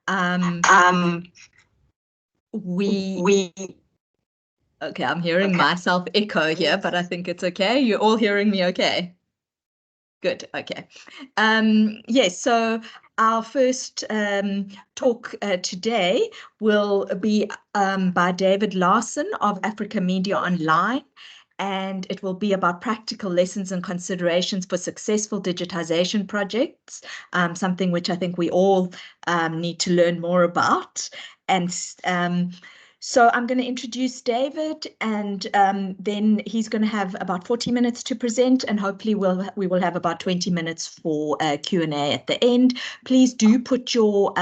Um, okay, I'm hearing myself echo here, but I think it's okay. You're all hearing me okay? Good, okay. Yes, so our first talk today will be by David Larson of Africa Media Online, and it will be about practical lessons and considerations for successful digitization projects, something which I think we all need to learn more about. And so I'm going to introduce David, and then he's going to have about 40 minutes to present, and hopefully we will have about 20 minutes for Q&A at the end. Please do put your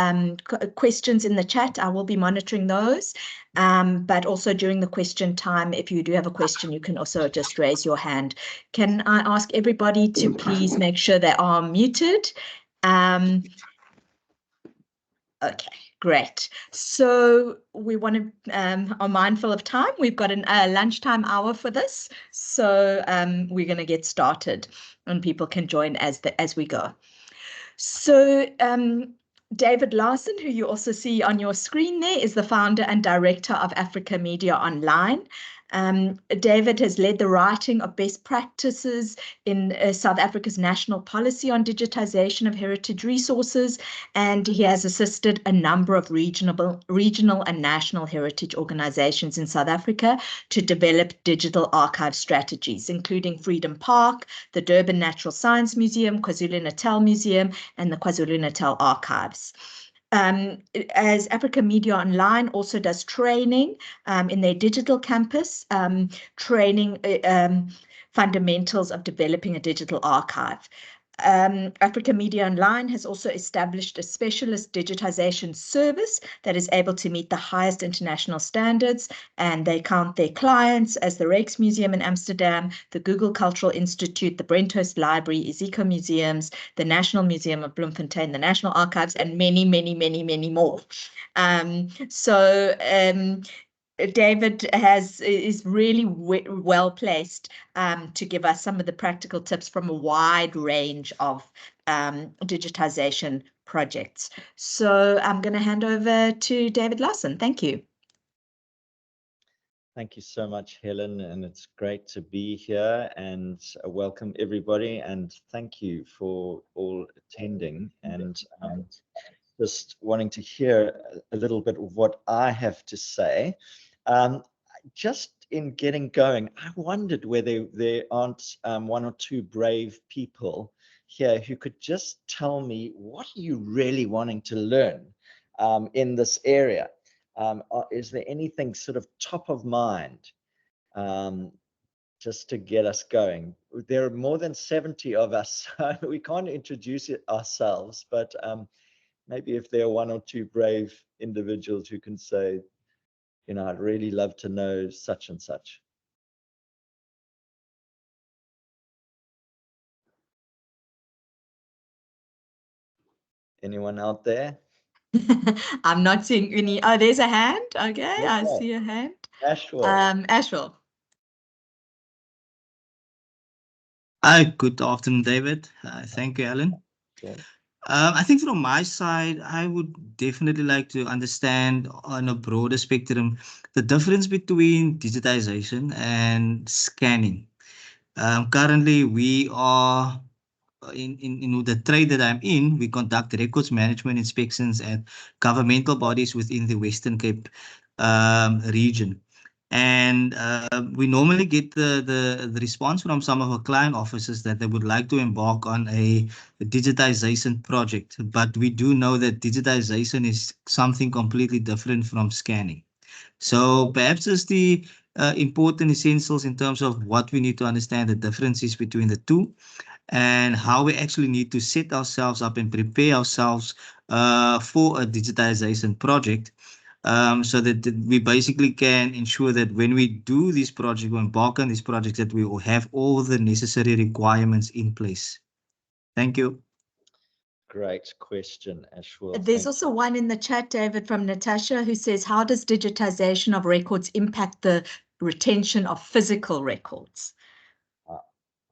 questions in the chat. I will be monitoring those. But also during the question time, if you do have a question, you can also just raise your hand. Can I ask everybody to please make sure they are muted? Okay, great. So we want to are mindful of time. We've got a lunchtime hour for this, so we're going to get started, and people can join as we go. So David Larson, who you also see on your screen there, is the founder and director of Africa Media Online. David has led the writing of best practices in South Africa's national policy on digitization of heritage resources, and he has assisted a number of regional and national heritage organizations in South Africa to develop digital archive strategies, including Freedom Park, the Durban Natural Science Museum, KwaZulu-Natal Museum, and the KwaZulu-Natal Archives. As Africa Media Online also does training in their digital campus, training fundamentals of developing a digital archive. Africa Media Online has also established a specialist digitization service that is able to meet the highest international standards, and they count their clients as the Rijksmuseum in Amsterdam, the Google Cultural Institute, the Brenthurst Library, Iziko Museums, the National Museum of Bloemfontein, the National Archives, and many, many, many, many more. David is really well placed to give us some of the practical tips from a wide range of digitization projects. So I'm going to hand over to David Larson. Thank you. Thank you so much, Helen, and it's great to be here, and welcome everybody, and thank you for all attending, and just wanting to hear a little bit of what I have to say. Just in getting going, I wondered whether there aren't one or two brave people here who could just tell me, what are you really wanting to learn in this area? Is there anything sort of top of mind just to get us going? There are more than 70 of us, so we can't introduce it ourselves, but maybe if there are one or two brave individuals who can say, you know, I'd really love to know such and such. Anyone out there? I'm not seeing any. Oh, there's a hand. Okay, I see a hand. Ashwell. Ashwell. Hi, good afternoon, David. Thank you, Helen. Okay. I think from my side, I would definitely like to understand on a broader spectrum the difference between digitization and scanning. Currently, we are in the trade that I'm in, we conduct records management inspections at governmental bodies within the Western Cape region. And we normally get the response from some of our client officers that they would like to embark on a digitization project. But we do know that digitization is something completely different from scanning. So perhaps it's the important essentials in terms of what we need to understand the differences between the two, and how we actually need to set ourselves up and prepare ourselves for a digitization project, so that we basically can ensure that when we do this project, we embark on this project, that we will have all the necessary requirements in place. Thank you. Great question, Ashwell. There's also one in the chat, David, from Natasha, who says, how does digitization of records impact the retention of physical records?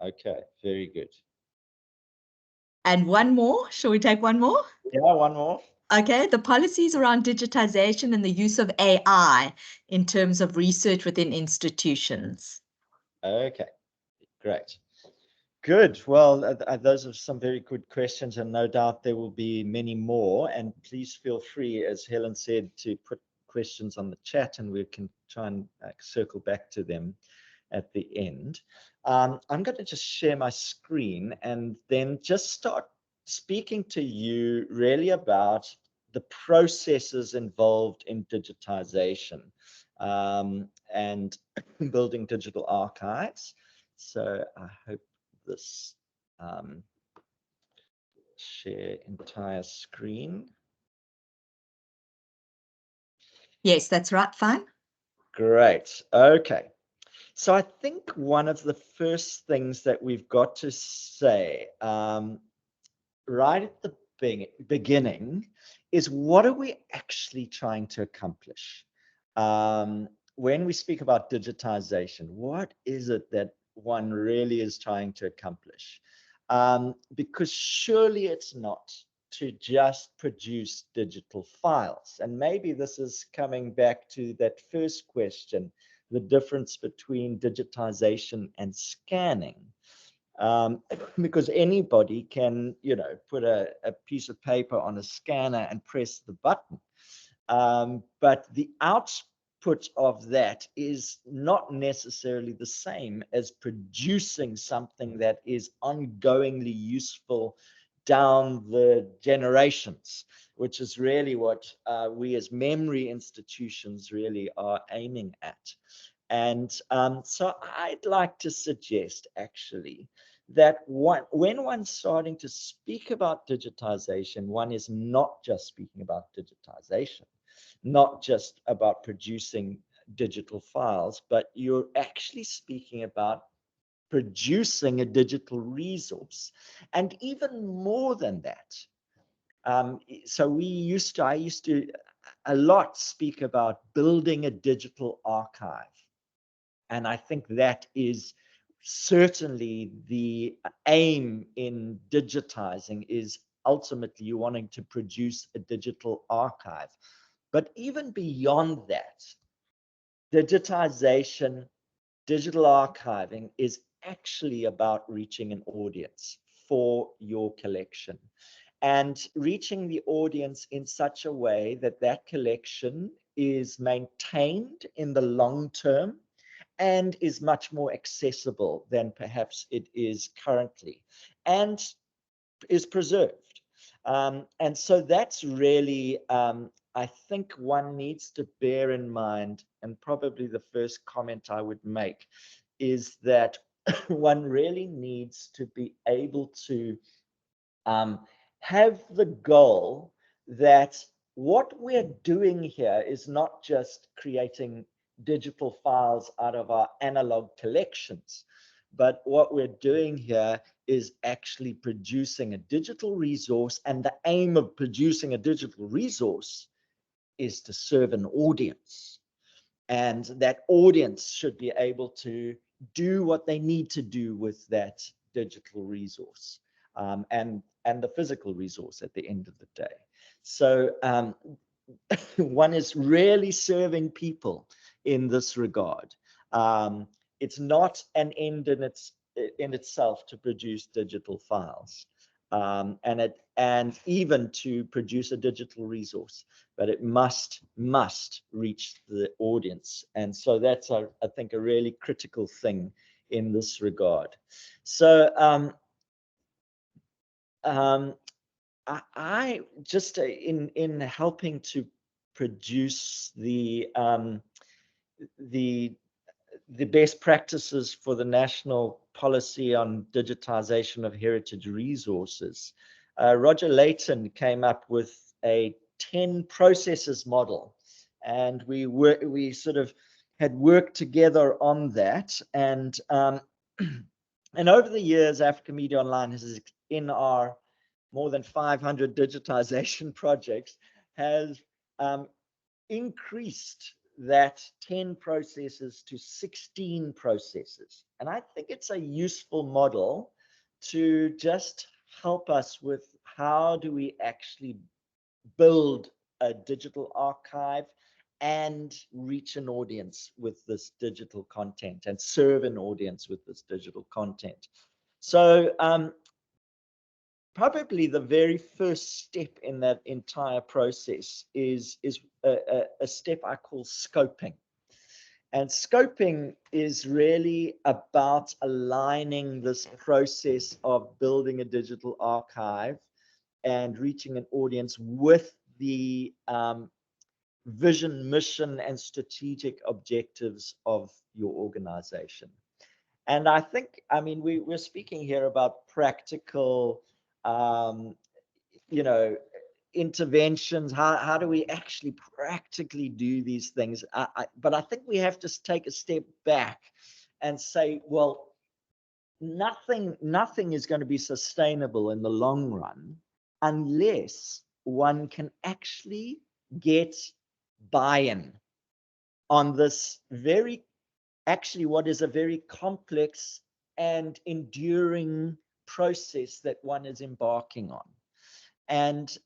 Okay, very good. And one more. Shall we take one more? Yeah, one more. Okay, the policies around digitization and the use of AI in terms of research within institutions. Okay, great. Good. Well, those are some very good questions, and no doubt there will be many more. And please feel free, as Helen said, to put questions on the chat, and we can try and circle back to them at the end. I'm going to just share my screen and then just start speaking to you really about the processes involved in digitization and building digital archives. So I hope this share entire screen. Yes, that's right. Fine. Great. Okay. So I think one of the first things that we've got to say right at the beginning is, what are we actually trying to accomplish? When we speak about digitization, what is it that one really is trying to accomplish? Because surely it's not to just produce digital files. And maybe this is coming back to that first question, the difference between digitization and scanning. Because anybody can, put a piece of paper on a scanner and press the button. But the output of that is not necessarily the same as producing something that is ongoingly useful down the generations, which is really what we as memory institutions really are aiming at. And so I'd like to suggest actually that when one's starting to speak about digitization, one is not just speaking about digitization, not just about producing digital files, but you're actually speaking about producing a digital resource. And even more than that, so I used to a lot speak about building a digital archive. And I think that is certainly the aim in digitizing, is ultimately you wanting to produce a digital archive. But even beyond that, digitization, digital archiving is actually about reaching an audience for your collection and reaching the audience in such a way that that collection is maintained in the long term and is much more accessible than perhaps it is currently, and is preserved. And so that's really, I think one needs to bear in mind, and probably the first comment I would make is that one really needs to be able to have the goal that what we're doing here is not just creating digital files out of our analog collections, but what we're doing here is actually producing a digital resource. And the aim of producing a digital resource is to serve an audience. And that audience should be able to do what they need to do with that digital resource, and the physical resource at the end of the day. So one is really serving people in this regard. It's not an end in itself to produce digital files, and even to produce a digital resource, but it must reach the audience. And so that's I think a really critical thing in this regard. So I just in helping to produce the best practices for the national policy on digitization of heritage resources, Roger Layton came up with a 10 processes model, and we sort of had worked together on that. And and over the years, Africa Media Online has, in our more than 500 digitization projects, has increased that 10 processes to 16 processes. And I think it's a useful model to just help us with how do we actually build a digital archive and reach an audience with this digital content and serve an audience with this digital content. So probably the very first step in that entire process is a step I call scoping. And scoping is really about aligning this process of building a digital archive and reaching an audience with the vision, mission, and strategic objectives of your organization. And I think, I mean, we're speaking here about practical, um, you know, interventions. How do we actually practically do these things? But I think we have to take a step back and say, well, nothing is going to be sustainable in the long run unless one can actually get buy-in on this very, actually what is a very complex and enduring process that one is embarking on. And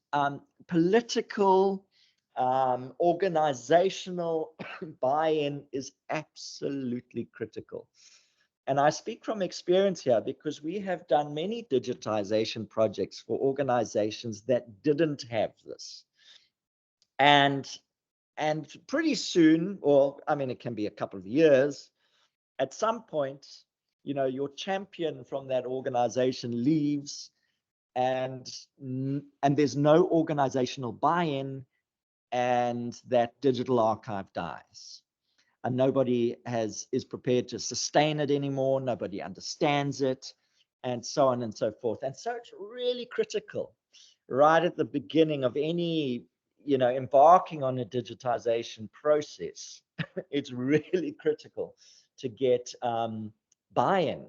political, organizational buy-in is absolutely critical. And I speak from experience here because we have done many digitization projects for organizations that didn't have this. And pretty soon, or I mean, it can be a couple of years, at some point, you know, your champion from that organization leaves, and there's no organizational buy-in, and that digital archive dies, and nobody is prepared to sustain it anymore. Nobody understands it, and so on and so forth. And so it's really critical right at the beginning of any, you know, embarking on a digitization process. It's really critical to get buy-in,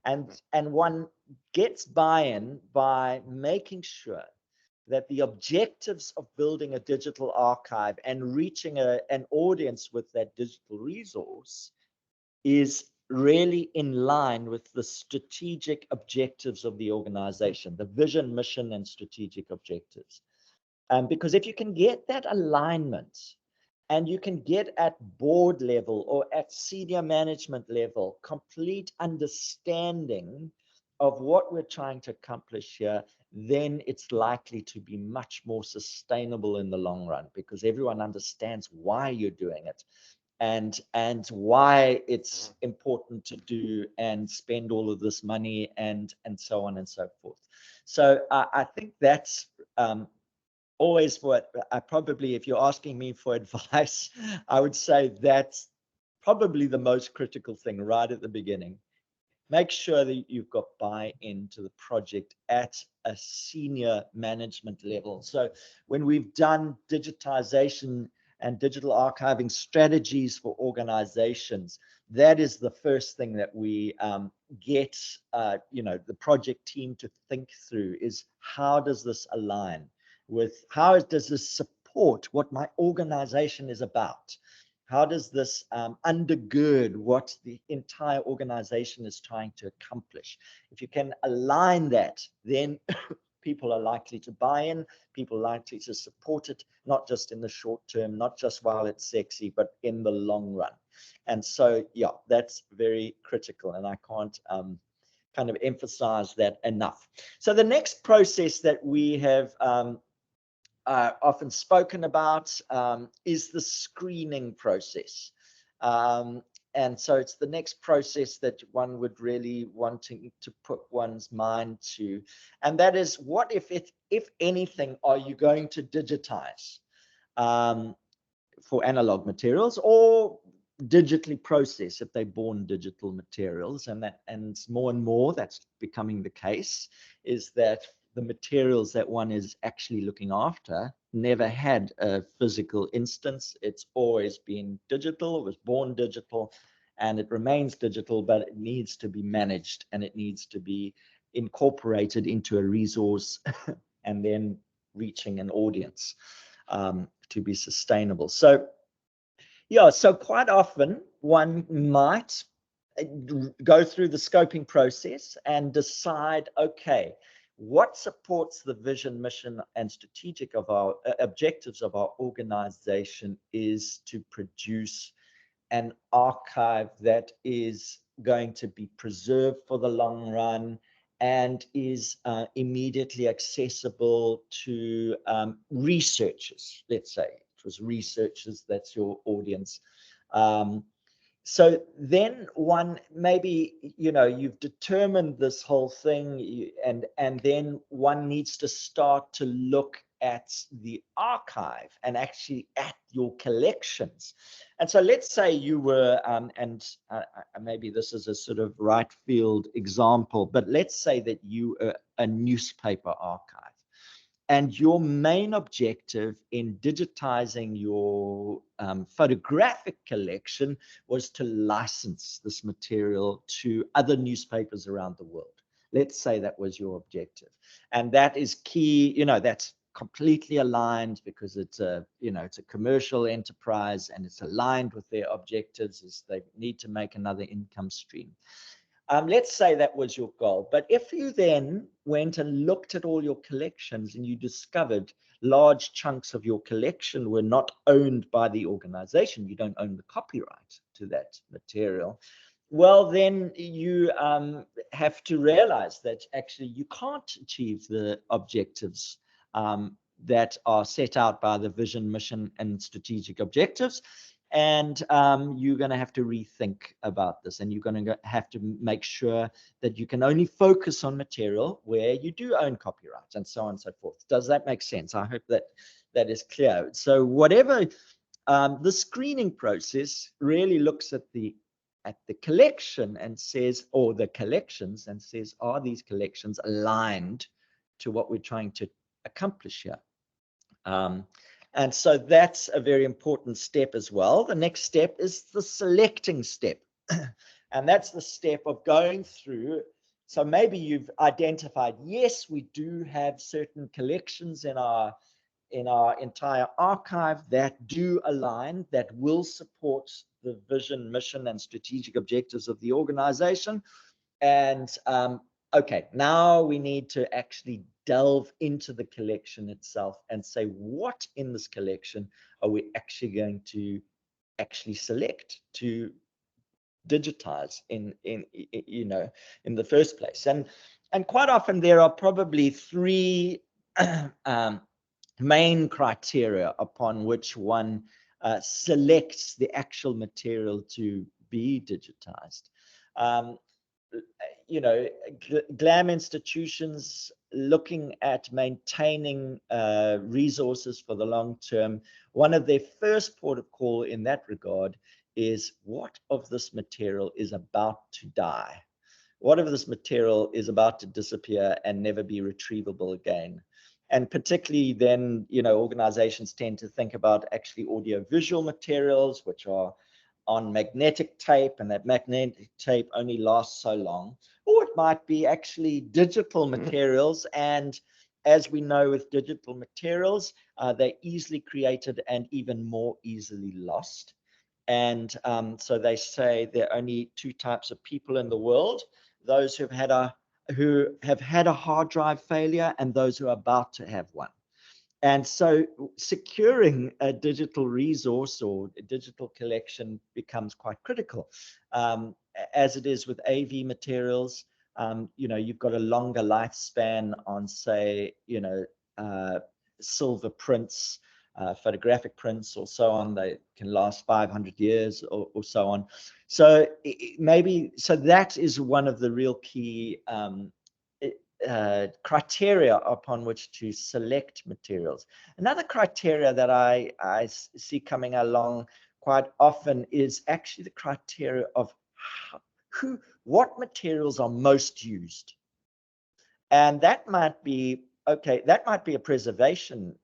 and one gets buy-in by making sure that the objectives of building a digital archive and reaching an audience with that digital resource is really in line with the strategic objectives of the organization, the vision, mission, and strategic objectives. Because if you can get that alignment, and you can get at board level or at senior management level complete understanding of what we're trying to accomplish here, then it's likely to be much more sustainable in the long run, because everyone understands why you're doing it, and why it's important to do and spend all of this money, and so on and so forth. So I think that's always what I probably, if you're asking me for advice, I would say that's probably the most critical thing right at the beginning. Make sure that you've got buy-in to the project at a senior management level. So when we've done digitization and digital archiving strategies for organizations, that is the first thing that we get, you know, the project team to think through is, how does this align with, how does this support what my organization is about? How does this undergird what the entire organization is trying to accomplish? If you can align that, then people are likely to buy in, people are likely to support it, not just in the short term, not just while it's sexy, but in the long run. And so, yeah, that's very critical, and I can't kind of emphasize that enough. So the next process that we have often spoken about is the screening process. And so it's the next process that one would really wanting to put one's mind to. And that is, what if anything, are you going to digitize for analog materials, or digitally process if they're born digital materials? And more and more that's becoming the case, is that the materials that one is actually looking after never had a physical instance. It's always been digital, it was born digital, and it remains digital, but it needs to be managed, and it needs to be incorporated into a resource and then reaching an audience to be sustainable. So yeah, so quite often one might go through the scoping process and decide, okay, what supports the vision, mission, and strategic of our objectives of our organization is to produce an archive that is going to be preserved for the long run and is immediately accessible to researchers. Let's say it was researchers, that's your audience. So then one, maybe, you know, you've determined this whole thing, and then one needs to start to look at the archive and actually at your collections. And so let's say you were, maybe this is a sort of right field example, but let's say that you are a newspaper archive. And your main objective in digitizing your photographic collection was to license this material to other newspapers around the world. Let's say that was your objective. And that is key, you know, that's completely aligned because it's a, you know, it's a commercial enterprise and it's aligned with their objectives as they need to make another income stream. Let's say that was your goal. But if you then went and looked at all your collections and you discovered large chunks of your collection were not owned by the organization, you don't own the copyright to that material, well, then you have to realize that actually you can't achieve the objectives that are set out by the vision, mission, and strategic objectives. And you're going to have to rethink about this, and you're going to have to make sure that you can only focus on material where you do own copyright, and so on and so forth. Does that make sense? I hope that that is clear. So whatever the screening process really looks at the collection and says, or the collections, and says, are these collections aligned to what we're trying to accomplish here? And so that's a very important step as well. The next step is the selecting step. And that's the step of going through. So maybe you've identified, yes, we do have certain collections in our entire archive that do align, that will support the vision, mission, and strategic objectives of the organization. And okay, now we need to actually delve into the collection itself and say, what in this collection are we actually going to actually select to digitize in you know, in the first place? And quite often there are probably three main criteria upon which one selects the actual material to be digitized. You know, GLAM institutions looking at maintaining resources for the long term, one of their first port of call in that regard is, what of this material is about to die? What of this material is about to disappear and never be retrievable again? And particularly then, you know, organizations tend to think about actually audiovisual materials, which are on magnetic tape, and that magnetic tape only lasts so long. Or it might be actually digital materials, and as we know with digital materials, they're easily created and even more easily lost. And so they say there are only two types of people in the world: those who have had a hard drive failure and those who are about to have one. And so securing a digital resource or a digital collection becomes quite critical. As it is with AV materials, you know, you've got a longer lifespan on, say, you know, silver prints, photographic prints, or so on. They can last 500 years or so on. So maybe, so that is one of the real key criteria upon which to select materials. Another criteria that I see coming along quite often is actually the criteria of what materials are most used. And that might be, okay, that might be a preservation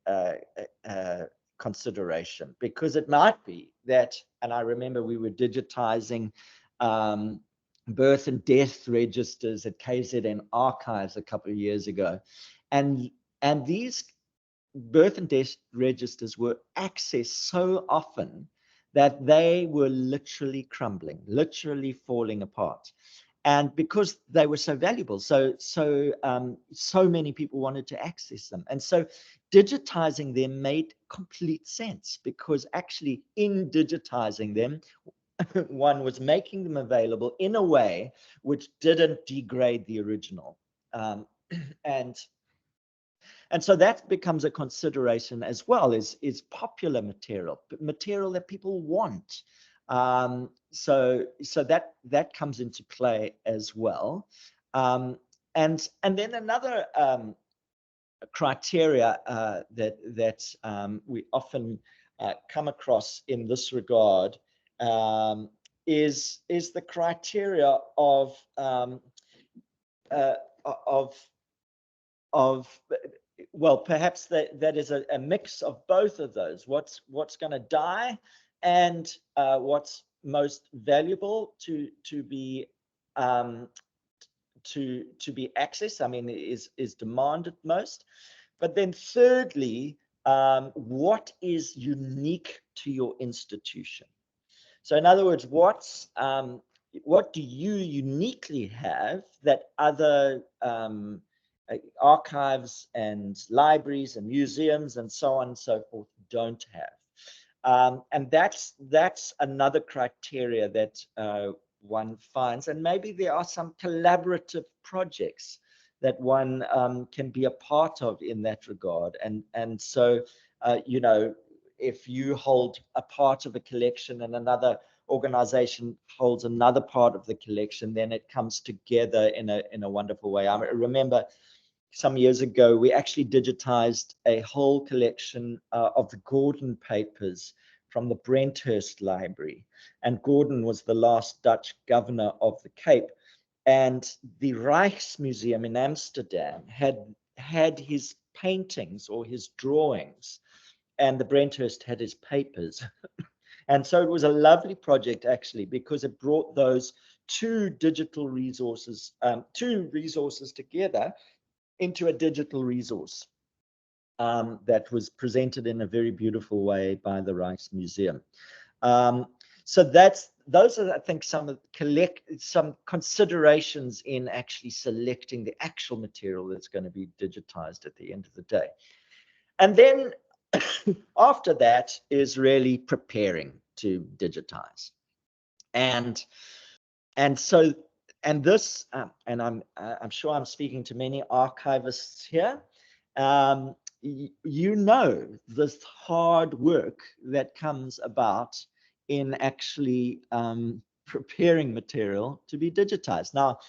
consideration, because it might be that, and I remember we were digitizing birth and death registers at KZN archives a couple of years ago. And these birth and death registers were accessed so often that they were literally crumbling, literally falling apart. and because they were so valuable, so many people wanted to access them, and so digitizing them made complete sense, because actually in digitizing them, one was making them available in a way which didn't degrade the original. Um, and so that becomes a consideration as well, is popular material, material that people want. So that comes into play as well. And then another criteria that we often come across in this regard is the criteria of uh, of of well, perhaps that is a mix of both of those. What's going to die, and what's most valuable to be accessed. I mean, is demanded most. But then thirdly, what is unique to your institution? So in other words, what do you uniquely have that other archives and libraries and museums and so on and so forth don't have? And that's another criteria that one finds. And maybe there are some collaborative projects that one can be a part of in that regard. And so, if you hold a part of a collection and another organization holds another part of the collection, then it comes together in a wonderful way. I remember some years ago, we actually digitized a whole collection of the Gordon papers from the Brenthurst Library. And Gordon was the last Dutch governor of the Cape. And the Rijksmuseum in Amsterdam had his paintings or his drawings, and the Brenthurst had his papers. And so it was a lovely project, actually, because it brought those two resources together into a digital resource that was presented in a very beautiful way by the Rijksmuseum. So those are, I think, some considerations in actually selecting the actual material that's going to be digitized at the end of the day. And then after that is really preparing to digitize. And so, and this, and I'm sure I'm speaking to many archivists here. You know, this hard work that comes about in actually preparing material to be digitized. Now,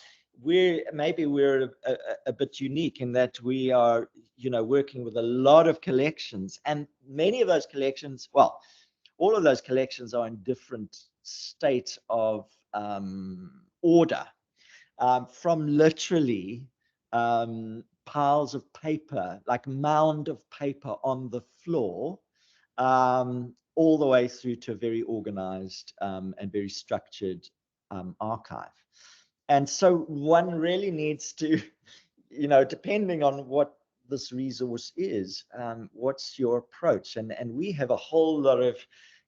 we're a bit unique in that we are, working with a lot of collections, and many of those collections, well, all of those collections are in different states of order, from literally piles of paper, like mound of paper on the floor, all the way through to a very organized and very structured archive. And so one really needs to, depending on what this resource is, what's your approach? And we have a whole lot of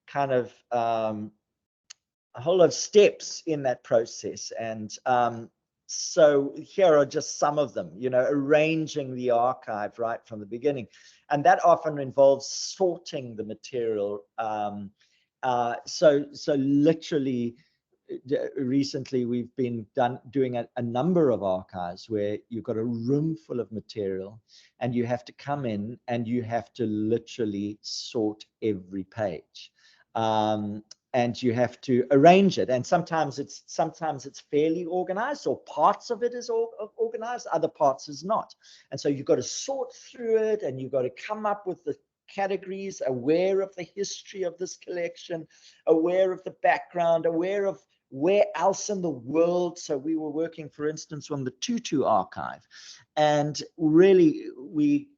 kind of a whole lot of steps in that process. And so here are just some of them, arranging the archive right from the beginning. And that often involves sorting the material. So literally, recently we've been doing a number of archives where you've got a room full of material, and you have to come in and you have to literally sort every page. And you have to arrange it, and sometimes it's fairly organized, or parts of it is organized, other parts is not. And so you've got to sort through it, and you've got to come up with the categories, aware of the history of this collection, aware of the background, aware of where else in the world. So we were working, for instance, on the Tutu archive, and really we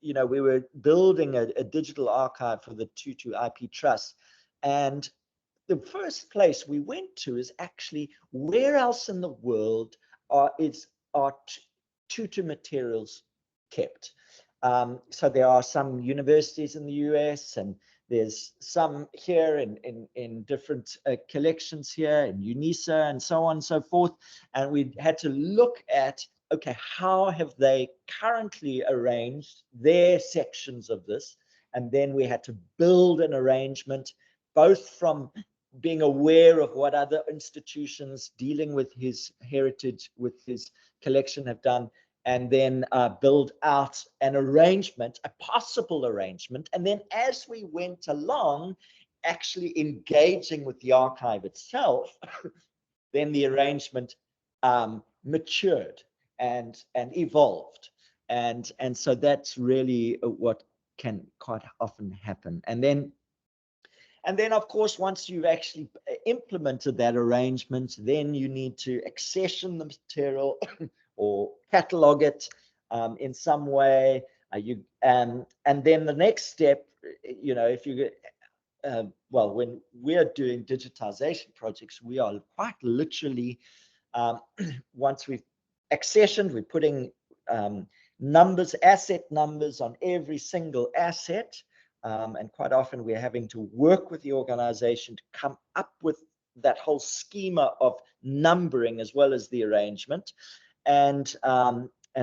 were building a digital archive for the Tutu IP Trust. And the first place we went to is actually, where else in the world are Tutu materials kept? So there are some universities in the US, and There's some here in different collections here in UNISA and so on and so forth. And we had to look at, okay, how have they currently arranged their sections of this? And then we had to build an arrangement, both from being aware of what other institutions dealing with his heritage, with his collection have done, and then build out an arrangement, a possible arrangement. And then as we went along, actually engaging with the archive itself, then the arrangement matured and evolved. And so that's really what can quite often happen. And then, of course, once you've actually implemented that arrangement, then you need to accession the material or catalog it in some way. And then the next step, you know, if you well, when we're doing digitization projects, we are quite literally, once we've accessioned, we're putting numbers, asset numbers on every single asset. And quite often we're having to work with the organization to come up with that whole schema of numbering as well as the arrangement. And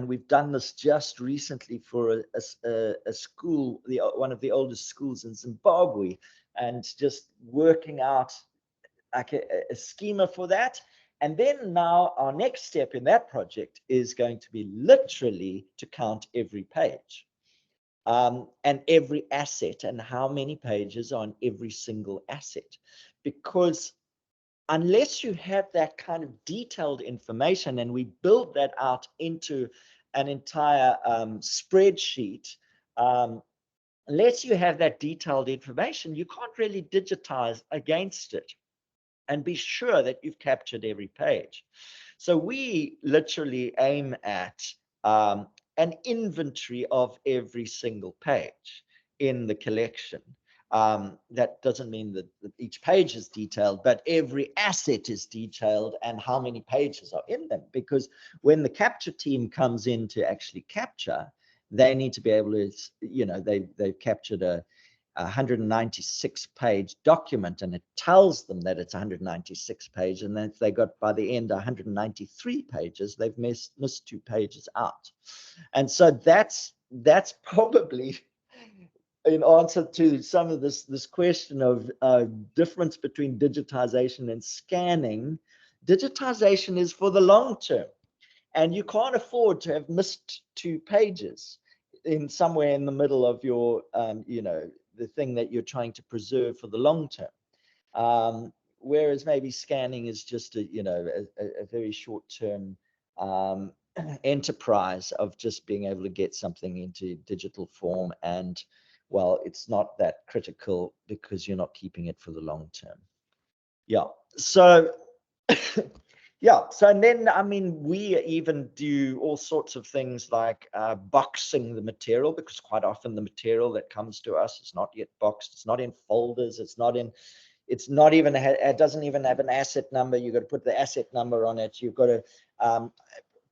we've done this just recently for a school, one of the oldest schools in Zimbabwe, and just working out like a schema for that. And then now our next step in that project is going to be literally to count every page and every asset and how many pages on every single asset. Because unless you have that kind of detailed information, and we build that out into an entire spreadsheet, unless you have that detailed information, you can't really digitize against it and be sure that you've captured every page. So we literally aim at an inventory of every single page in the collection. That doesn't mean that each page is detailed, but every asset is detailed and how many pages are in them. Because when the capture team comes in to actually capture, they need to be able to, you know, they've captured a 196 page document, and it tells them that it's 196 pages, and then if they got by the end 193 pages, they've missed 2 pages out. And so that's probably in answer to some of this question of difference between digitization and scanning. Digitization is for the long term, and you can't afford to have missed 2 pages in somewhere in the middle of your you know, the thing that you're trying to preserve for the long term. Whereas maybe scanning is just a, you know, a very short term enterprise of just being able to get something into digital form, and well, it's not that critical because you're not keeping it for the long term. Yeah, so yeah, so and then I mean, we even do all sorts of things like boxing the material, because quite often the material that comes to us is not yet boxed, it's not in folders, it's not even, it doesn't even have an asset number. You've got to put the asset number on it, you've got to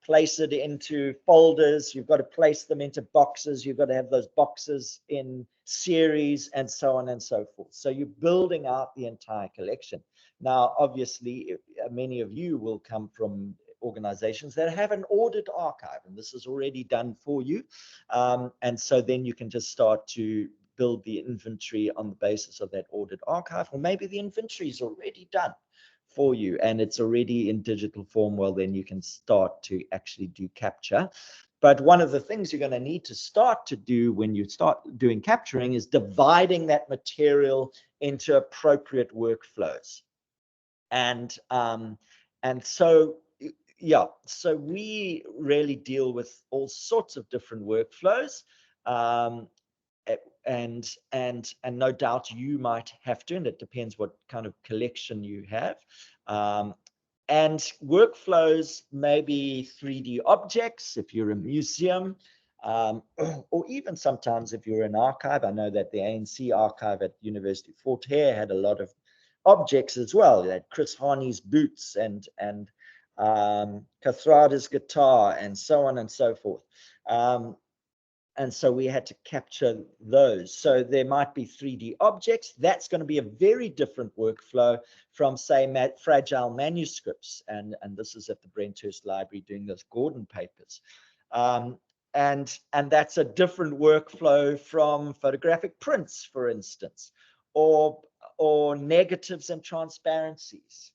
place it into folders, you've got to place them into boxes, you've got to have those boxes in series, and so on and so forth. So you're building out the entire collection. Now, obviously, many of you will come from organizations that have an ordered archive, and this is already done for you. And so then you can just start to build the inventory on the basis of that ordered archive, or maybe the inventory is already done for you and it's already in digital form. Well, then you can start to actually do capture. But one of the things you're going to need to start to do when you start doing capturing is dividing that material into appropriate workflows. And so, yeah, so we really deal with all sorts of different workflows. And no doubt you might have to, and it depends what kind of collection you have. And workflows may be 3D objects if you're a museum, or even sometimes if you're an archive. I know that the ANC archive at University of Fort Hare had a lot of objects as well. They had Chris Harney's boots and Kathrada's guitar and so on and so forth. And so we had to capture those. So there might be 3D objects. That's going to be a very different workflow from, say, fragile manuscripts. And this is at the Brenthurst Library doing those Gordon papers. And that's a different workflow from photographic prints, for instance, or negatives and transparencies.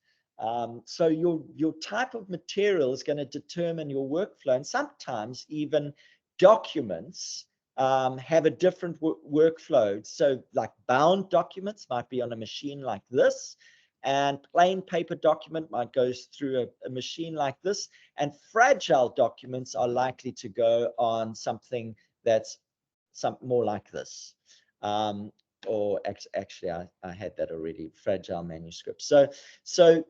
So your type of material is going to determine your workflow, and sometimes even documents have a different workflow. So like bound documents might be on a machine like this, and plain paper document might go through a machine like this, and fragile documents are likely to go on something that's more like this. Or actually, I had that already, fragile manuscript. So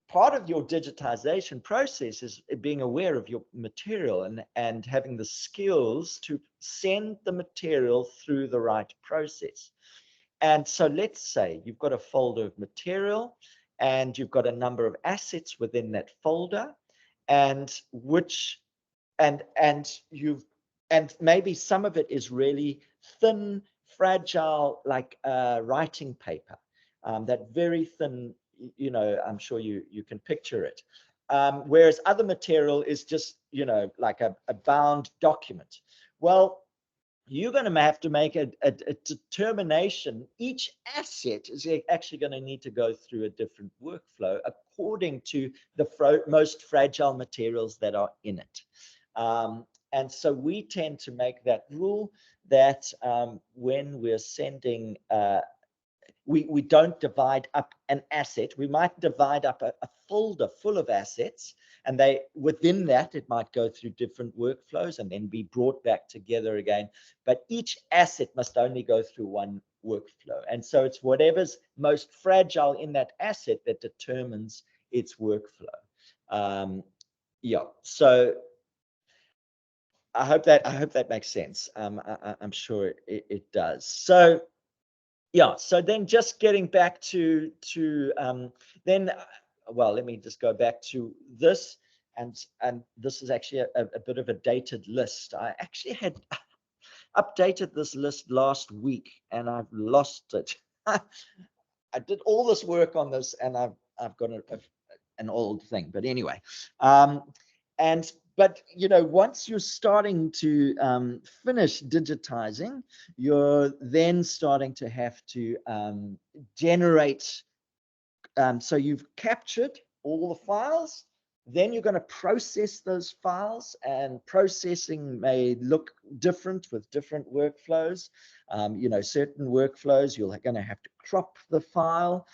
part of your digitization process is being aware of your material and having the skills to send the material through the right process. And so let's say you've got a folder of material and you've got a number of assets within that folder, and maybe some of it is really thin, fragile, like writing paper, that very thin, I'm sure you can picture it. Whereas other material is just, like a bound document. Well, you're going to have to make a determination. Each asset is actually going to need to go through a different workflow according to the most fragile materials that are in it. And so we tend to make that rule that when we're sending, we don't divide up an asset. We might divide up a folder full of assets, and within that, it might go through different workflows and then be brought back together again. But each asset must only go through one workflow. And so it's whatever's most fragile in that asset that determines its workflow. Yeah, so I hope that makes sense. I'm sure it does. So yeah, so then just getting back to then, well, let me just go back to this, and this is actually a bit of a dated list. I actually had updated this list last week and I've lost it. I did all this work on this and I've got an old thing, but anyway, but once you're starting to finish digitizing, you're then starting to have to generate. So you've captured all the files, then you're going to process those files, and processing may look different with different workflows. Certain workflows, you're going to have to crop the file.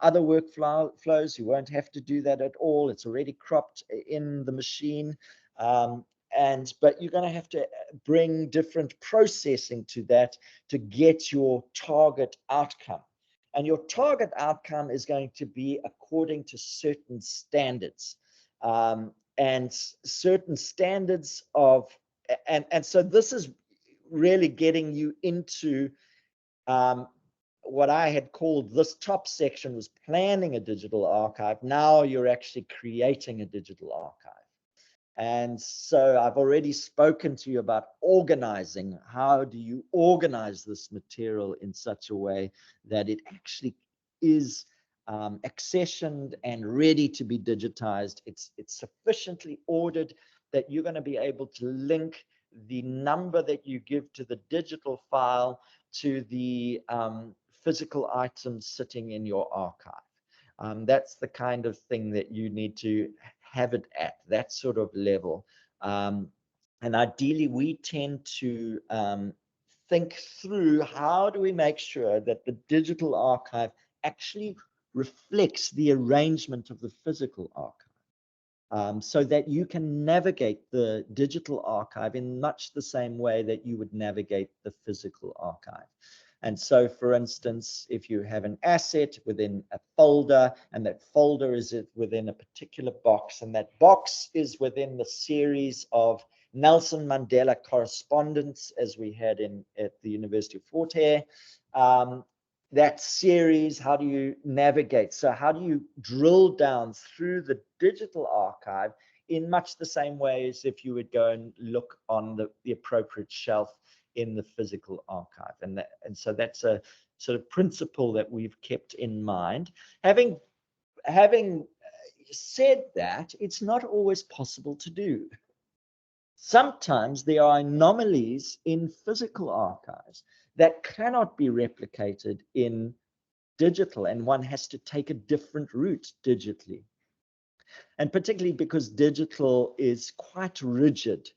Other workflows, you won't have to do that at all. It's already cropped in the machine. But you're going to have to bring different processing to that to get your target outcome. And your target outcome is going to be according to certain standards, and certain standards of, and so this is really getting you into what I had called, this top section was planning a digital archive. Now you're actually creating a digital archive. And so I've already spoken to you about organizing. How do you organize this material in such a way that it actually is accessioned and ready to be digitized? It's sufficiently ordered that you're going to be able to link the number that you give to the digital file to the physical items sitting in your archive. That's the kind of thing that you need to have it at, that sort of level. And ideally, we tend to think through, how do we make sure that the digital archive actually reflects the arrangement of the physical archive, so that you can navigate the digital archive in much the same way that you would navigate the physical archive. And so, for instance, if you have an asset within a folder, and that folder is within a particular box, and that box is within the series of Nelson Mandela correspondence, as we had at the University of Fort Hare, that series, how do you navigate? So how do you drill down through the digital archive in much the same way as if you would go and look on the appropriate shelf in the physical archive. And so that's a sort of principle that we've kept in mind. Having said that, it's not always possible to do. Sometimes there are anomalies in physical archives that cannot be replicated in digital, and one has to take a different route digitally. And particularly because digital is quite rigid,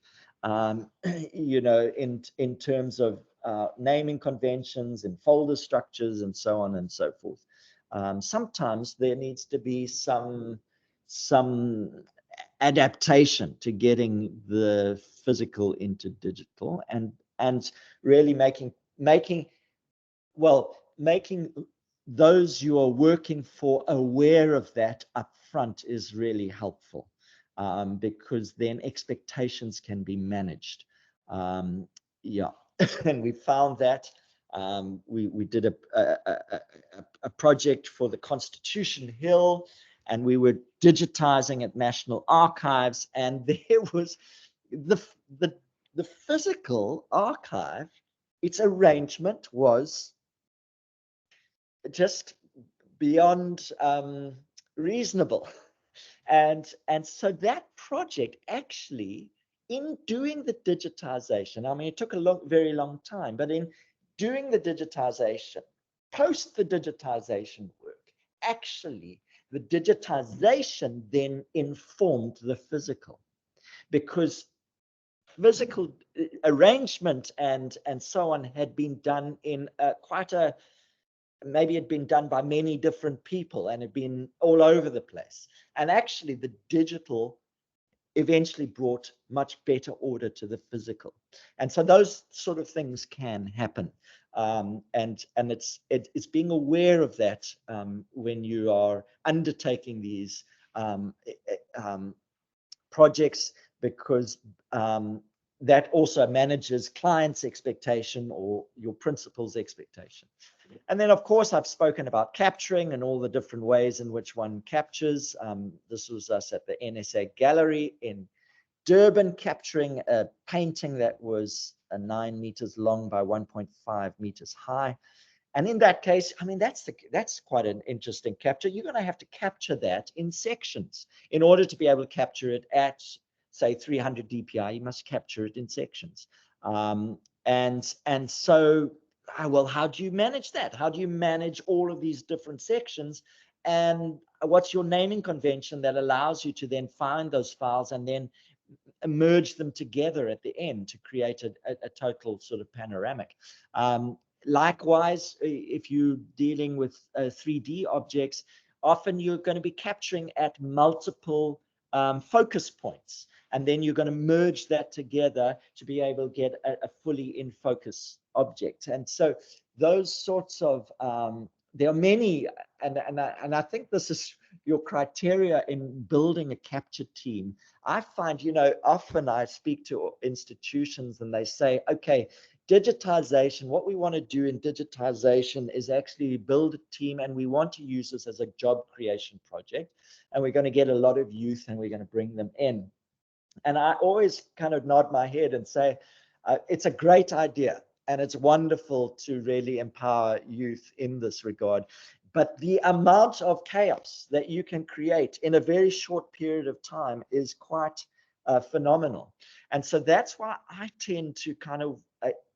in terms of naming conventions and folder structures and so on and so forth. Sometimes there needs to be some adaptation to getting the physical into digital, and really making those you are working for aware of that up front is really helpful, because then expectations can be managed. Yeah, and we found that we did a project for the Constitution Hill, and we were digitizing at National Archives, and there was the physical archive. Its arrangement was just beyond reasonable. And so that project actually, in doing the digitization, I mean, it took a very long time, but in doing the digitization, post the digitization work, actually, the digitization then informed the physical, because physical arrangement and so on had been done in maybe it had been done by many different people and had been all over the place. And actually the digital eventually brought much better order to the physical. And so those sort of things can happen. And it's being aware of that when you are undertaking these projects, because that also manages clients' expectation or your principal's expectation. And then, of course, I've spoken about capturing and all the different ways in which one captures. This was us at the NSA Gallery in Durban, capturing a painting that was 9 meters long by 1.5 meters high. And in that case, I mean, that's quite an interesting capture. You're going to have to capture that in sections. In order to be able to capture it at, say, 300 DPI, you must capture it in sections. And so, well, how do you manage that? How do you manage all of these different sections? And what's your naming convention that allows you to then find those files and then merge them together at the end to create a total sort of panoramic? Likewise, if you're dealing with 3D objects, often you're going to be capturing at multiple focus points, and then you're going to merge that together to be able to get a fully in focus object. And so those sorts of there are many, and I think this is your criteria in building a capture team. I find, often I speak to institutions and they say, okay, digitization, what we want to do in digitization is actually build a team, and we want to use this as a job creation project, and we're going to get a lot of youth and we're going to bring them in. And I always kind of nod my head and say, it's a great idea and it's wonderful to really empower youth in this regard. But the amount of chaos that you can create in a very short period of time is quite phenomenal. And so that's why I tend to kind of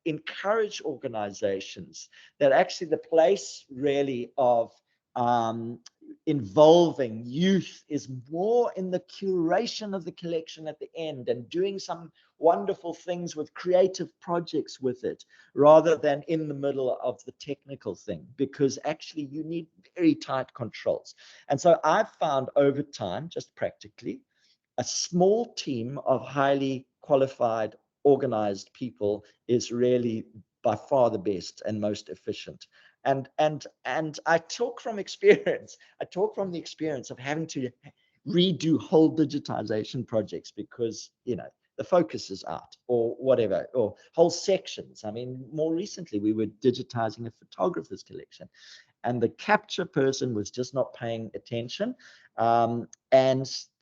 encourage organizations that actually the place really of involving youth is more in the curation of the collection at the end and doing some wonderful things with creative projects with it, rather than in the middle of the technical thing, because actually you need very tight controls. And so I've found over time, just practically, a small team of highly qualified, organized people is really by far the best and most efficient. And I talk from experience. I talk from the experience of having to redo whole digitization projects because, the focus is out or whatever, or whole sections. I mean, more recently, we were digitizing a photographer's collection, and the capture person was just not paying attention. And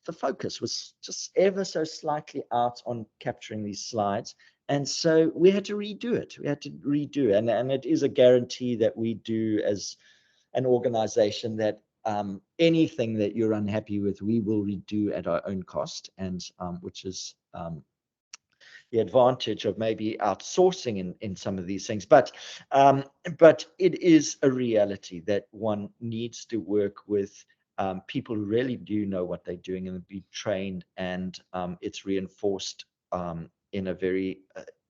the focus was just ever so slightly out on capturing these slides. And so we had to redo it. We had to redo, and it is a guarantee that we do as an organization, that anything that you're unhappy with, we will redo at our own cost, and which is the advantage of maybe outsourcing in some of these things. But it is a reality that one needs to work with people who really do know what they're doing and be trained, and it's reinforced in a very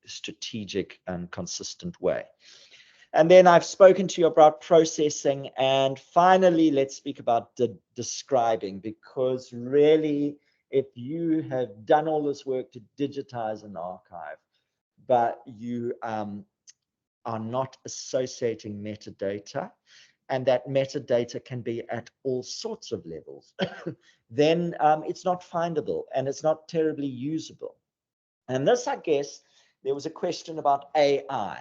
strategic and consistent way. And then I've spoken to you about processing, and finally, let's speak about describing, because really, if you have done all this work to digitize an archive, but you are not associating metadata, and that metadata can be at all sorts of levels, then it's not findable and it's not terribly usable. And this, I guess, there was a question about AI.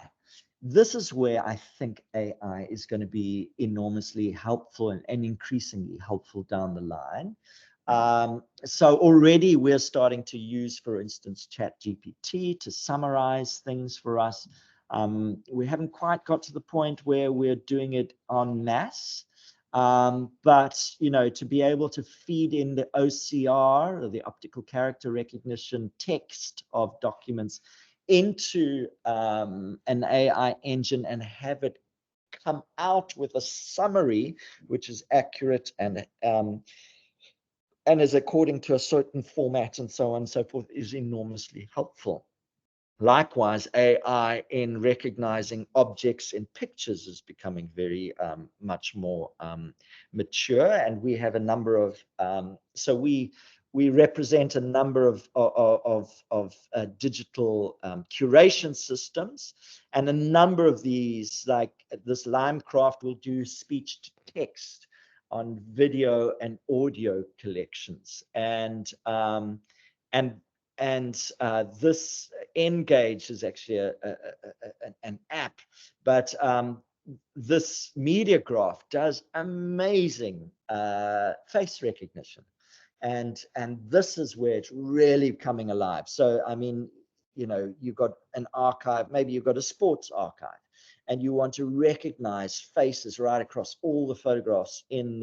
This is where I think AI is going to be enormously helpful and increasingly helpful down the line. So already we're starting to use, for instance, ChatGPT to summarize things for us. We haven't quite got to the point where we're doing it en masse. But, you know, to be able to feed in the OCR, or the optical character recognition text of documents, into an AI engine and have it come out with a summary which is accurate and is according to a certain format and so on and so forth, is enormously helpful. Likewise, AI in recognizing objects in pictures is becoming very much more mature, and we have a number of so we represent a number of digital curation systems, and a number of these, like this Limecraft, will do speech to text on video and audio collections, and this Engage is actually an app, but this MediaGraph does amazing face recognition, and this is where it's really coming alive. So I mean, you know, you've got an archive, maybe you've got a sports archive, and you want to recognize faces right across all the photographs in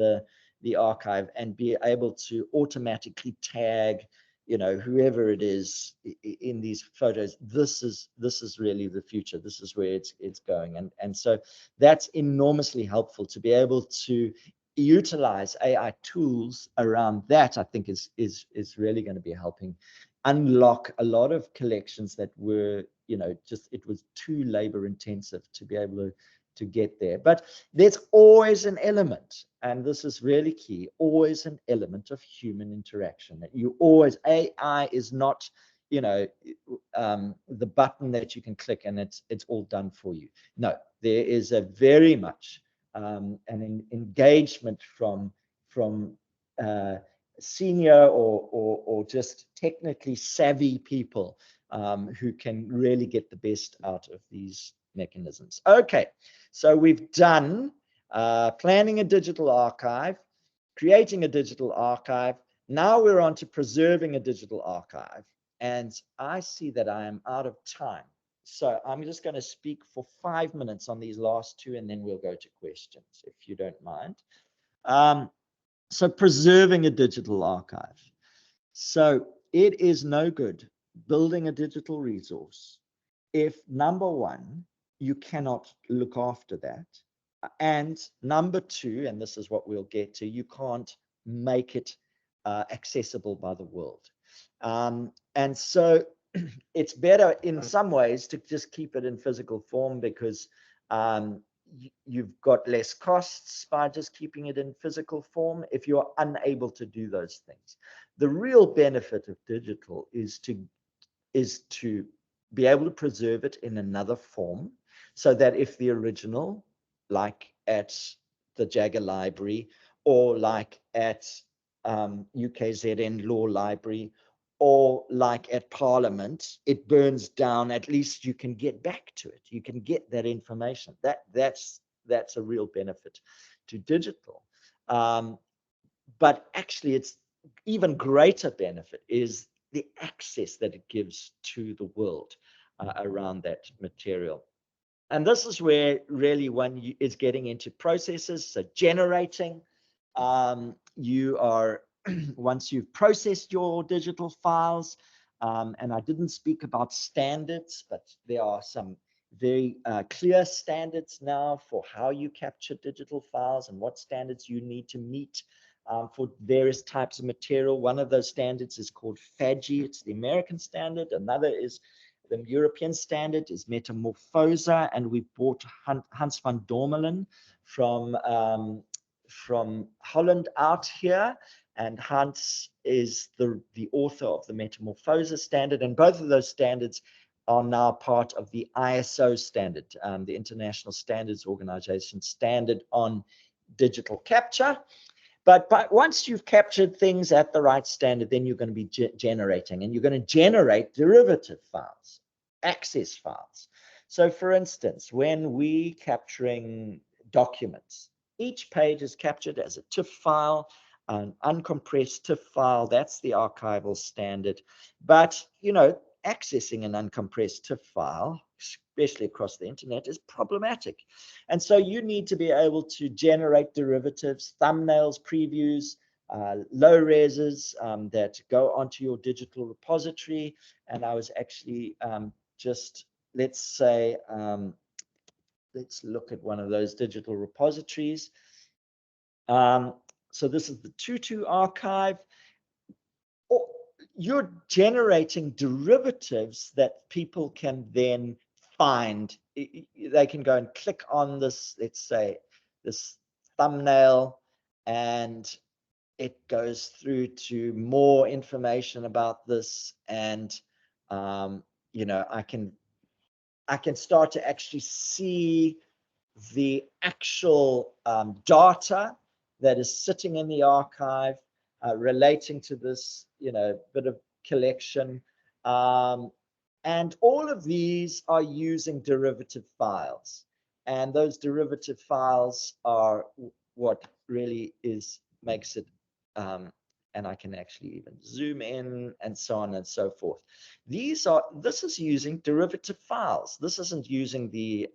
the archive, and be able to automatically tag, you know, whoever it is in these photos. This is really the future. This is where it's going, and so that's enormously helpful to be able to utilize AI tools around that. I think is really going to be helping unlock a lot of collections that were, you know, just, it was too labor intensive to be able to get there. But there's always an element, and this is really key, always an element of human interaction. That you always, AI is not, you know, the button that you can click and it's all done for you. No, there is a very much an engagement from senior or just technically savvy people who can really get the best out of these mechanisms. Okay, so we've done planning a digital archive, creating a digital archive. Now we're on to preserving a digital archive. And I see that I am out of time. So I'm just going to speak for 5 minutes on these last two, and then we'll go to questions, if you don't mind. So preserving a digital archive. So it is no good building a digital resource if, number one, you cannot look after that, and number two, and this is what we'll get to, you can't make it accessible by the world. And so it's better in some ways to just keep it in physical form, because you've got less costs by just keeping it in physical form if you're unable to do those things. The real benefit of digital is to be able to preserve it in another form, so that if the original, like at the Jagger Library, or like at UKZN Law Library, or like at Parliament, it burns down, at least you can get back to it. You can get that information. That's a real benefit to digital. But actually, even greater benefit is the access that it gives to the world around that material. And this is where really one is getting into processes. So generating, you are, once you've processed your digital files, and I didn't speak about standards, but there are some very clear standards now for how you capture digital files and what standards you need to meet for various types of material. One of those standards is called FADGI. It's the American standard. Another is the European standard is Metamorphosa, and we bought Hans van Dormelen from Holland out here, and Hans is the author of the Metamorphosa standard, and both of those standards are now part of the ISO standard, the International Standards Organization standard on digital capture. But once you've captured things at the right standard, then you're going to be generating, and you're going to generate derivative files, access files. So for instance, when we capturing documents, each page is captured as a TIFF file, an uncompressed TIFF file. That's the archival standard. But, you know, accessing an uncompressed TIFF file, especially across the internet, is problematic. And so you need to be able to generate derivatives, thumbnails, previews, low reses that go onto your digital repository. And I was actually just, let's say, let's look at one of those digital repositories. So this is the Tutu archive. You're generating derivatives that people can then find. They can go and click on this, let's say, this thumbnail, and it goes through to more information about this. And, you know, I can start to actually see the actual data that is sitting in the archive relating to this, you know, bit of collection. And all of these are using derivative files. And those derivative files are what really makes it, and I can actually even zoom in and so on and so forth. This is using derivative files. This isn't using the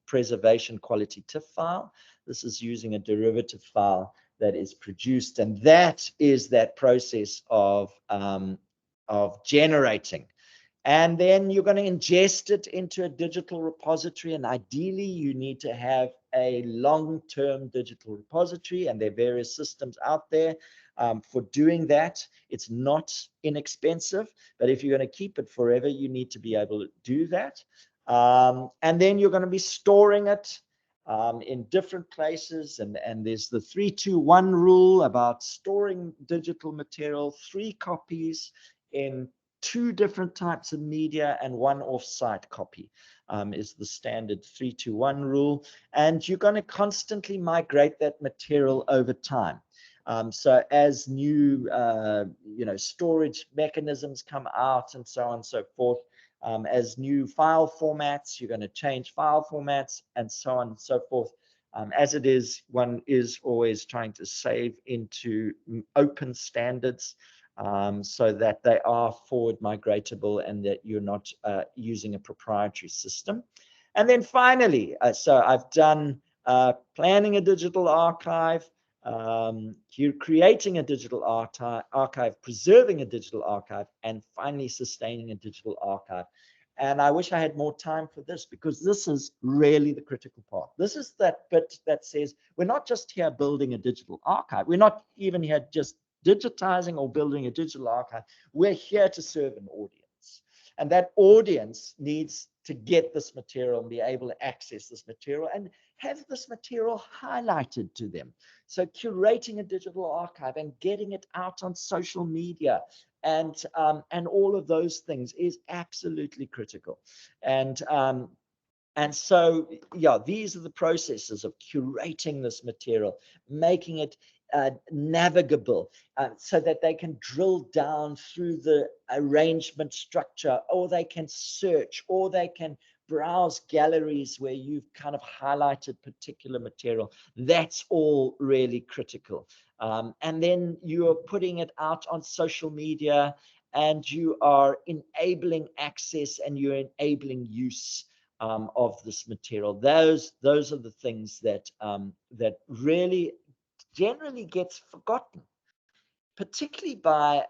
preservation quality TIFF file. This is using a derivative file that is produced, and that is that process of generating. And then you're going to ingest it into a digital repository, and ideally you need to have a long-term digital repository, and there are various systems out there for doing that. It's not inexpensive, but if you're going to keep it forever, you need to be able to do that. And then you're going to be storing it in different places, and there's the 3-2-1 rule about storing digital material, 3 copies in 2 different types of media, and 1 off-site copy is the standard 3-2-1 rule. And you're going to constantly migrate that material over time. So as new, you know, storage mechanisms come out and so on and so forth, as new file formats, you're going to change file formats and so on and so forth. As it is, one is always trying to save into open standards so that they are forward migratable and that you're not using a proprietary system. And then finally, so I've done planning a digital archive, you're creating a digital archive, preserving a digital archive, and finally sustaining a digital archive. And I wish I had more time for this, because this is really the critical part. This is that bit that says we're not just here building a digital archive. We're not even here just digitizing or building a digital archive. We're here to serve an audience. And that audience needs to get this material and be able to access this material and have this material highlighted to them. So curating a digital archive and getting it out on social media and all of those things is absolutely critical. And so, yeah, these are the processes of curating this material, making it navigable so that they can drill down through the arrangement structure, or they can search, or they can browse galleries where you've kind of highlighted particular material. That's all really critical. And then you're putting it out on social media, and you are enabling access and you're enabling use of this material. Those are the things that that really generally gets forgotten, particularly by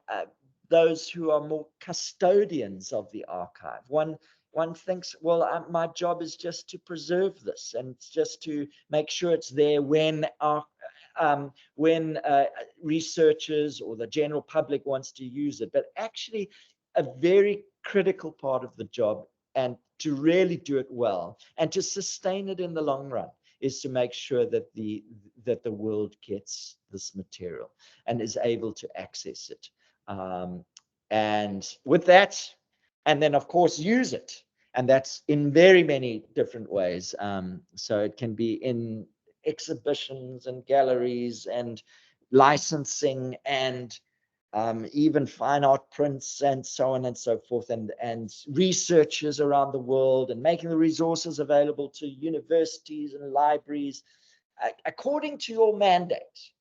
those who are more custodians of the archive. One thinks, well, my job is just to preserve this and just to make sure it's there when researchers or the general public wants to use it. But actually, a very critical part of the job, and to really do it well and to sustain it in the long run, is to make sure that the world gets this material and is able to access it. And with that, and then of course use it. And that's in very many different ways. So it can be in exhibitions and galleries and licensing and even fine art prints and so on and so forth, and researchers around the world, and making the resources available to universities and libraries according to your mandate.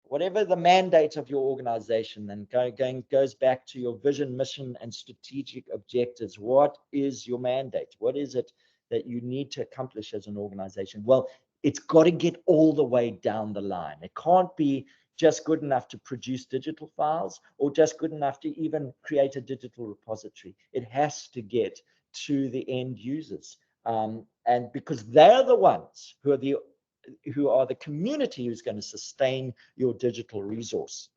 Whatever the mandate of your organization, then goes back to your vision, mission, and strategic objectives. What is your mandate? What is it that you need to accomplish as an organization? Well, it's got to get all the way down the line. It can't be just good enough to produce digital files or just good enough to even create a digital repository. It has to get to the end users. And because they're the ones who are the community who's going to sustain your digital resource.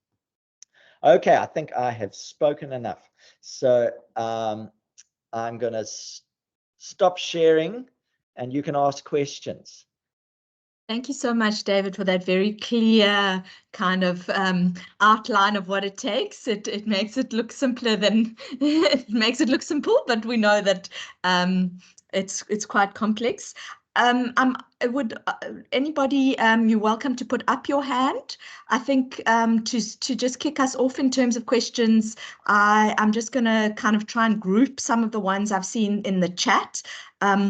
Okay, I think I have spoken enough. So I'm going to stop sharing and you can ask questions. Thank you so much, David, for that very clear kind of outline of what it takes. It makes it look simpler than it makes it look simple, but we know that it's quite complex. Would anybody, you're welcome to put up your hand. I think to just kick us off in terms of questions, I'm just going to kind of try and group some of the ones I've seen in the chat.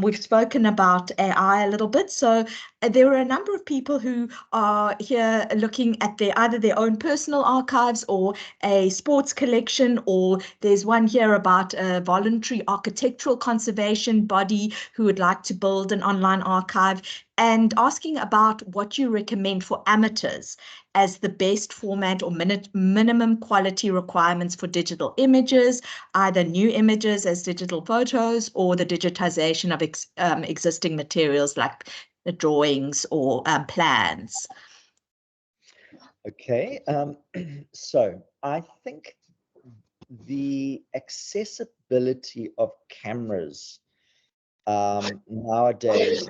We've spoken about AI a little bit, so there are a number of people who are here looking at either their own personal archives or a sports collection, or there's one here about a voluntary architectural conservation body who would like to build an online archive, and asking about what you recommend for amateurs as the best format or minimum quality requirements for digital images, either new images as digital photos or the digitization of existing materials like the drawings or plans. Okay, so I think the accessibility of cameras nowadays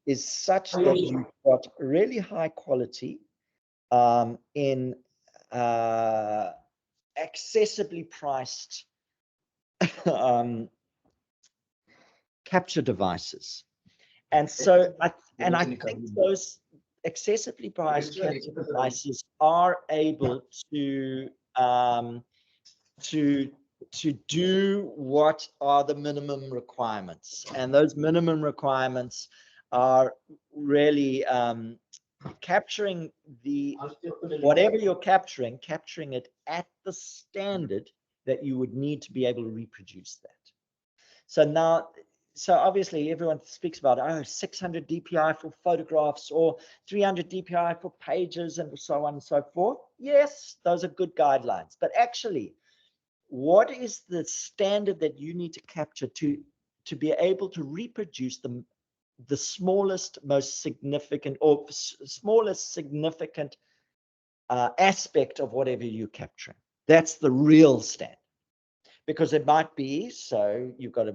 is such that you've got really high quality in accessibly priced capture devices. And so I think those accessibly priced capture devices are able to do what are the minimum requirements. And those minimum requirements are really capturing whatever you're capturing it at the standard that you would need to be able to reproduce that. So obviously everyone speaks about 600 DPI for photographs or 300 DPI for pages and so on and so forth. Yes, those are good guidelines, but actually, what is the standard that you need to capture to be able to reproduce the smallest, most significant, or smallest significant aspect of whatever you're capturing? That's the real standard. Because it might be, so you've got a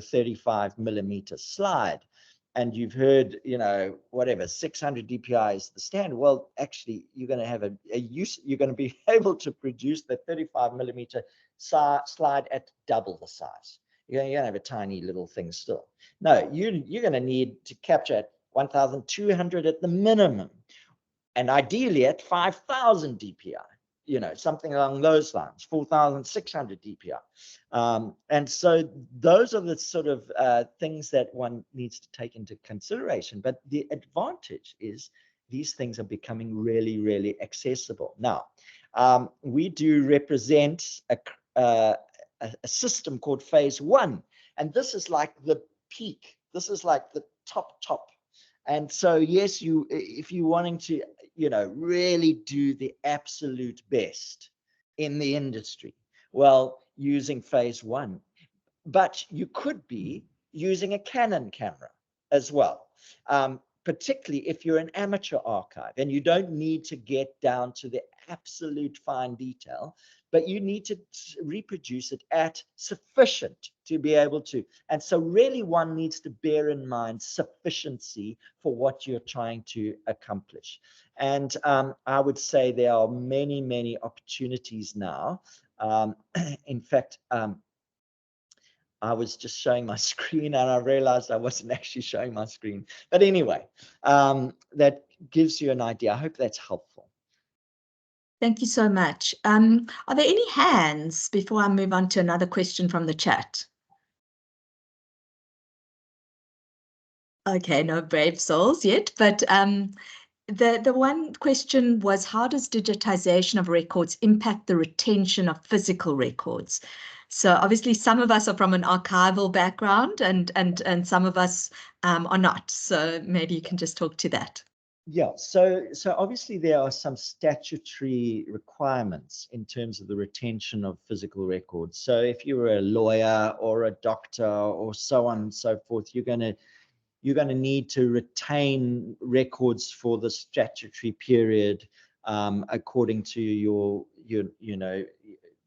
35 millimeter slide, and you've heard, whatever, 600 DPI is the standard. Well, actually, you're going to have you're going to be able to produce the 35 millimeter slide at double the size. You're going to have a tiny little thing still. No, you're going to need to capture at 1,200 at the minimum, and ideally at 5,000 DPI. you know, something along those lines, 4,600 DPI. And so those are the sort of things that one needs to take into consideration. But the advantage is these things are becoming really, really accessible. Now, we do represent a system called phase 1. And this is like the peak. This is like the top. And so, yes, if you're wanting to, you know, really do the absolute best in the industry, well, using phase 1, but you could be using a Canon camera as well. Particularly if you're an amateur archive and you don't need to get down to the absolute fine detail, but you need to reproduce it at sufficient to be able to. And so really one needs to bear in mind sufficiency for what you're trying to accomplish. And I would say there are many, many opportunities now. In fact, I was just showing my screen and I realized I wasn't actually showing my screen. But anyway, that gives you an idea. I hope that's helpful. Thank you so much. Are there any hands before I move on to another question from the chat? Okay, no brave souls yet, but the one question was, how does digitization of records impact the retention of physical records? So obviously some of us are from an archival background and some of us are not. So maybe you can just talk to that. Yeah, so obviously there are some statutory requirements in terms of the retention of physical records. So if you were a lawyer or a doctor or so on and so forth, you're going to need to retain records for the statutory period according to your you know,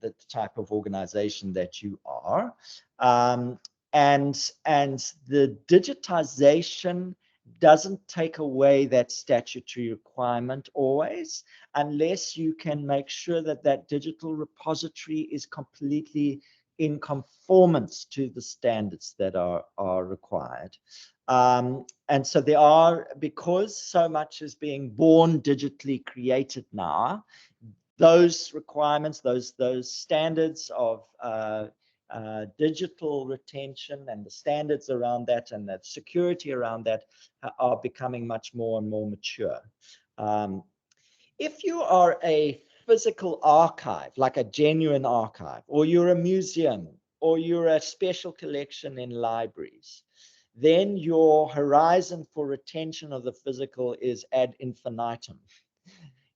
the type of organization that you are. And the digitization doesn't take away that statutory requirement always, unless you can make sure that that digital repository is completely in conformance to the standards that are required. And so there are, because so much is being born digitally created now, those requirements, those standards of digital retention and the standards around that and the security around that are becoming much more and more mature. If you are a physical archive, like a genuine archive, or you're a museum, or you're a special collection in libraries, then your horizon for retention of the physical is ad infinitum.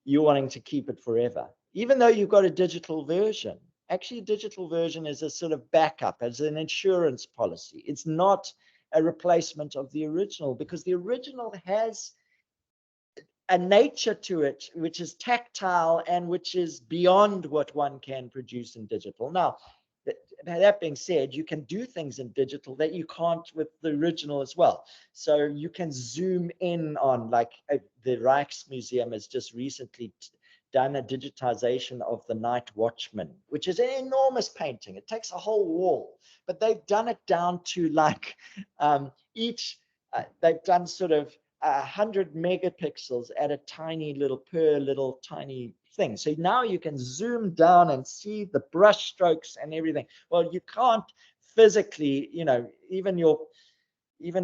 You're wanting to keep it forever, even though you've got a digital version. Actually, a digital version is a sort of backup, as an insurance policy. It's not a replacement of the original, because the original has a nature to it which is tactile and which is beyond what one can produce in digital. Now, that being said, you can do things in digital that you can't with the original as well. So you can zoom in on, like the Rijksmuseum has just recently done a digitization of the Night Watchman, which is an enormous painting. It takes a whole wall, but they've done it down to like they've done sort of 100 megapixels at a tiny little tiny thing. So now you can zoom down and see the brush strokes and everything. Well, you can't physically, you know, even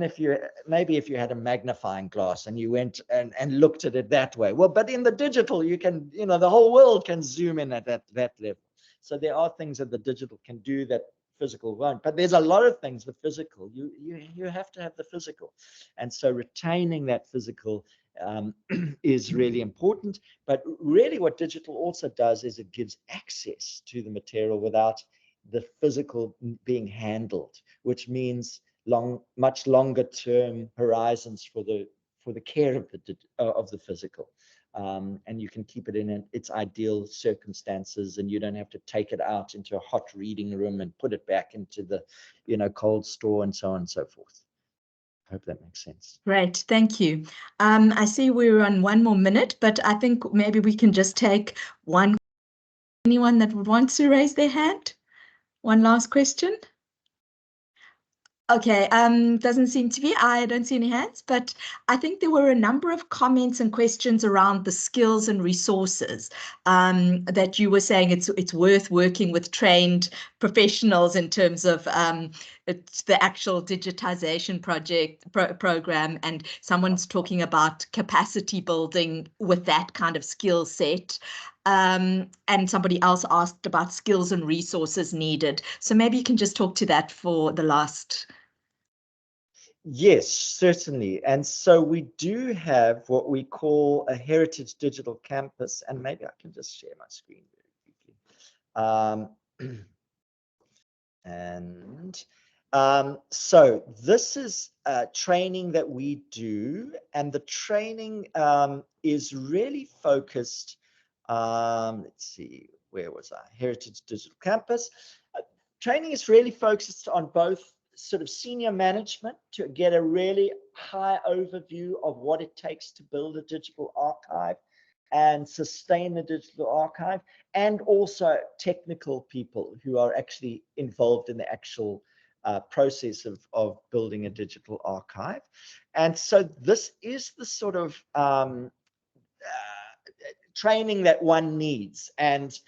if you, maybe if you had a magnifying glass and you went and looked at it that way. Well, but in the digital, you can, you know, the whole world can zoom in at that level. So there are things that the digital can do that physical won't. But there's a lot of things the physical, you have to have the physical. And so retaining that physical is really important. But really what digital also does is it gives access to the material without the physical being handled, which means much longer term horizons for the care of the physical. And you can keep it in its ideal circumstances, and you don't have to take it out into a hot reading room and put it back into the, you know, cold store and so on and so forth. I hope that makes sense. Great, thank you. I see we're on one more minute, but I think maybe we can just take anyone that would want to raise their hand. One last question. Okay, doesn't seem to be. I don't see any hands, but I think there were a number of comments and questions around the skills and resources that you were saying it's worth working with trained professionals in terms of it's the actual digitization program, and someone's talking about capacity building with that kind of skill set. And somebody else asked about skills and resources needed. So maybe you can just talk to that for the last. Yes, certainly. And so we do have what we call a heritage digital campus, and maybe I can just share my screen very quickly. So this is training that we do, and the training is really focused. Let's see, where was I? Heritage Digital Campus. Training is really focused on both sort of senior management to get a really high overview of what it takes to build a digital archive and sustain the digital archive, and also technical people who are actually involved in the actual process of building a digital archive. And so this is the sort of training that one needs. And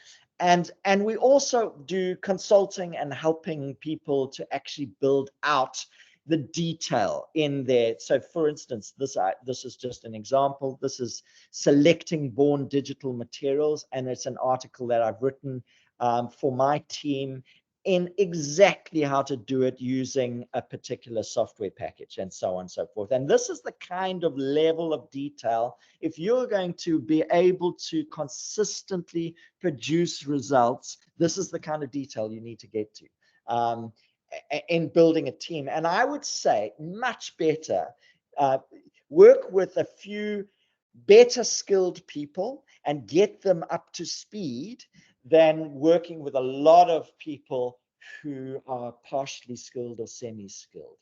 we also do consulting and helping people to actually build out the detail in there. So for instance, this is just an example. This is selecting born digital materials, and it's an article that I've written for my team in exactly how to do it using a particular software package, and so on and so forth. And this is the kind of level of detail, if you're going to be able to consistently produce results, this is the kind of detail you need to get to in building a team. And I would say much better work with a few better skilled people and get them up to speed than working with a lot of people who are partially skilled or semi-skilled.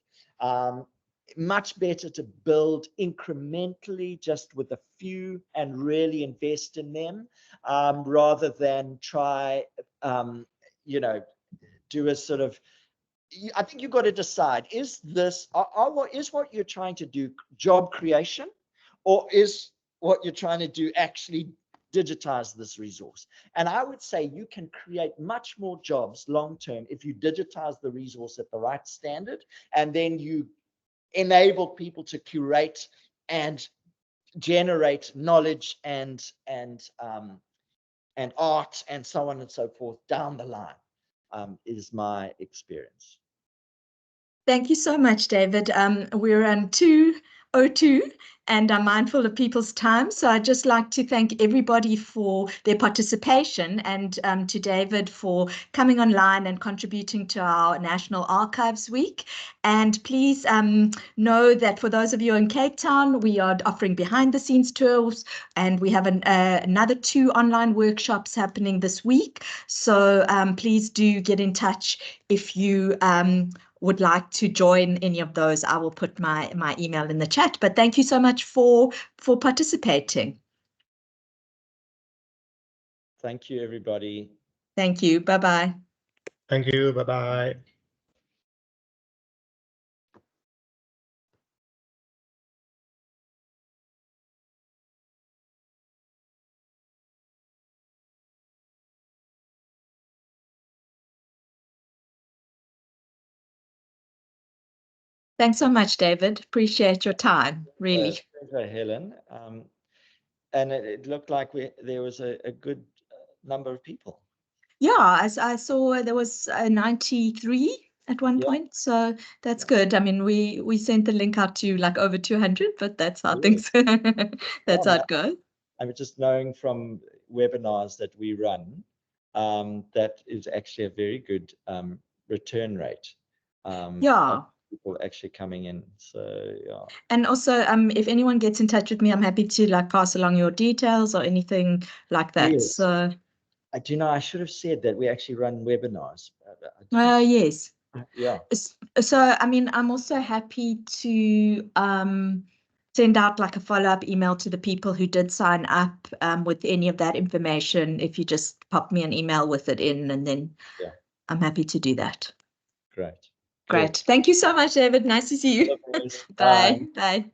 Much better to build incrementally just with a few and really invest in them rather than try, do a sort of, I think you've got to decide, is this, is what you're trying to do job creation, or is what you're trying to do actually digitize this resource? And I would say you can create much more jobs long term if you digitize the resource at the right standard, and then you enable people to curate and generate knowledge and art and so on and so forth down the line, is my experience. Thank you so much, David. We're on 2:02 and I'm mindful of people's time. So I'd just like to thank everybody for their participation, and to David for coming online and contributing to our National Archives Week. And please know that for those of you in Cape Town, we are offering behind the scenes tours, and we have another 2 online workshops happening this week. So please do get in touch if you would like to join any of those. I will put my email in the chat. But thank you so much for participating. Thank you, everybody. Thank you. Bye-bye. Thank you. Bye-bye. Thanks so much, David. Appreciate your time, really. Pleasure, Helen. And it looked like there was a good number of people. Yeah, I saw there was 93 at one point, so that's good. I mean, we sent the link out to like over 200, but that's how things that's how it goes. I'm just knowing from webinars that we run, that is actually a very good return rate. Yeah. People actually coming in. So yeah. And also, if anyone gets in touch with me, I'm happy to like pass along your details or anything like that. Yes. So I do know, I should have said that we actually run webinars. yes. Yeah. So I mean, I'm also happy to send out like a follow-up email to the people who did sign up with any of that information. If you just pop me an email with it in, and then I'm happy to do that. Great. Great. Thank you so much, David. Nice to see you. Otherwise, Bye. Bye.